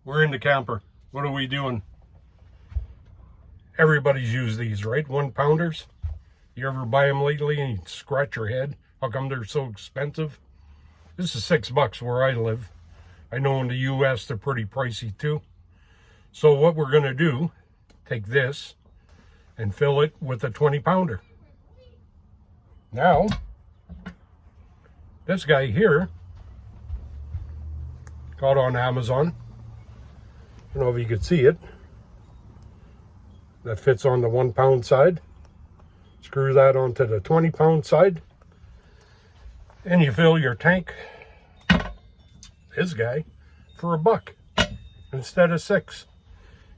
We're in the camper. What are we doing? Everybody's used these, right? 1 pounders. You ever buy them lately and you scratch your head? How come they're so expensive? This is $6 where I live. I know in the US they're pretty pricey too. So what we're gonna do, take this and fill it with a 20 pounder. Now, this guy here, got on Amazon. I don't know if you could see it. That fits on the 1 pound side. Screw that onto the 20 pound side. And you fill your tank, this guy, for $1 instead of $6.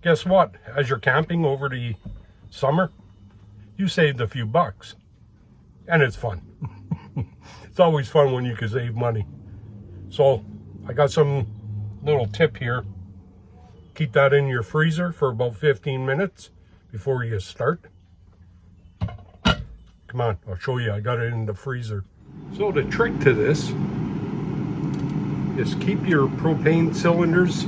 Guess what? As you're camping over the summer, you saved a few bucks. And it's fun. It's always fun when you can save money. So I got some little tip here. Keep that in your freezer for about 15 minutes before you start. Come on, I'll show you. I got it in the freezer. So the trick to this is keep your propane cylinders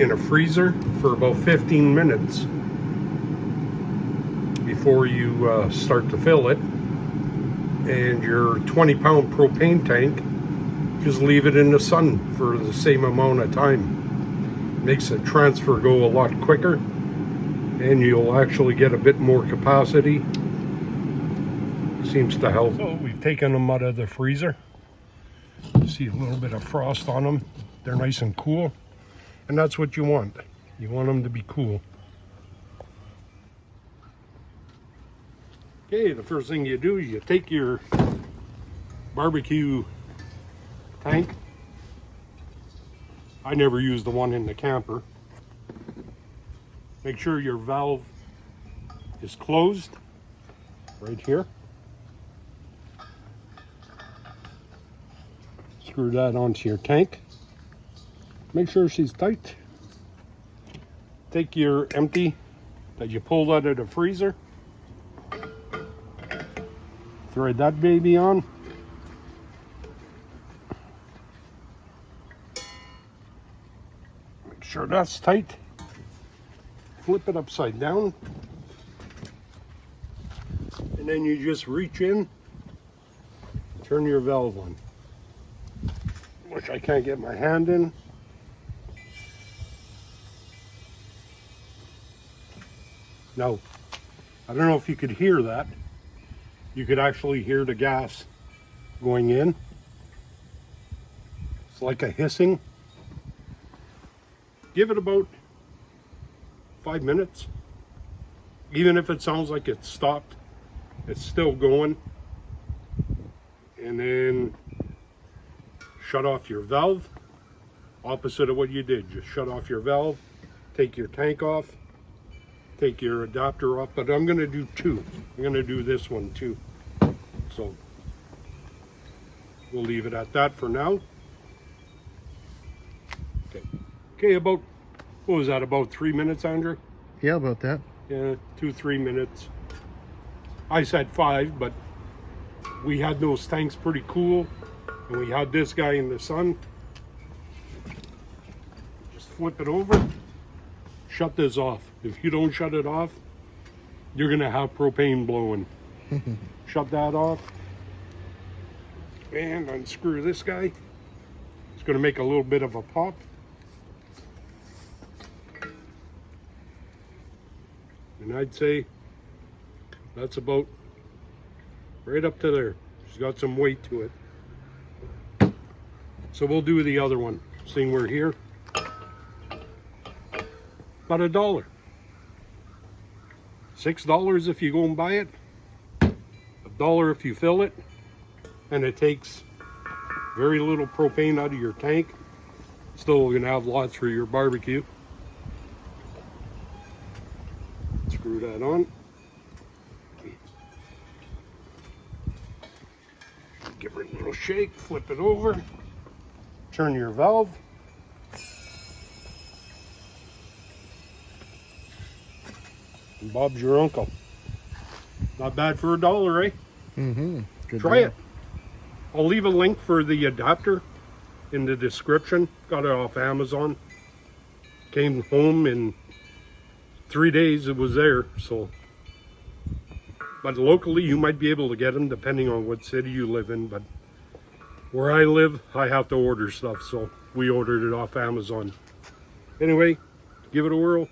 in a freezer for about 15 minutes before you start to fill it. And your 20 pound propane tank, just leave it in the sun for the same amount of time. Makes the transfer go a lot quicker, and you'll actually get a bit more capacity. Seems to help. So we've taken them out of the freezer. See a little bit of frost on them. They're nice and cool, and that's what you want. You want them to be cool. Okay, the first thing you do, you take your barbecue tank. I never use the one in the camper. Make sure your valve is closed right here. Screw that onto your tank. Make sure she's tight. Take your empty that you pulled out of the freezer. Thread that baby on. Make sure that's tight. Flip it upside down. And then you just reach in, turn your valve on. Which I can't get my hand in. Now, I don't know if you could hear that. You could actually hear the gas going in. It's like a hissing. Give it about 5 minutes. Even if it sounds like it stopped, it's still going. And then shut off your valve. Opposite of what you did. Just shut off your valve. Take your tank off. Take your adapter off. But I'm going to do two. I'm going to do this one too. So we'll leave it at that for now. Okay, about, what was that, about 3 minutes, Andrew? Yeah, about that. Yeah, 2-3 minutes. I said 5, but we had those tanks pretty cool, and we had this guy in the sun. Just flip it over, shut this off. If you don't shut it off, you're gonna have propane blowing. Shut that off, and unscrew this guy. It's gonna make a little bit of a pop. And I'd say that's about right up to there. It's got some weight to it. So we'll do the other one. Seeing we're here. About $1. $6 if you go and buy it. $1 if you fill it. And it takes very little propane out of your tank. Still gonna have lots for your barbecue. Screw that on. Give it a little shake, flip it over, turn your valve. And Bob's your uncle. Not bad for $1, eh? Mm-hmm. Good Try deal. it. I'll leave a link for the adapter in the description. Got it off Amazon. Came home in 3 days, it was there. So, but locally you might be able to get them depending on what city you live in. But where I live, I have to order stuff, so we ordered it off Amazon. Anyway, give it a whirl.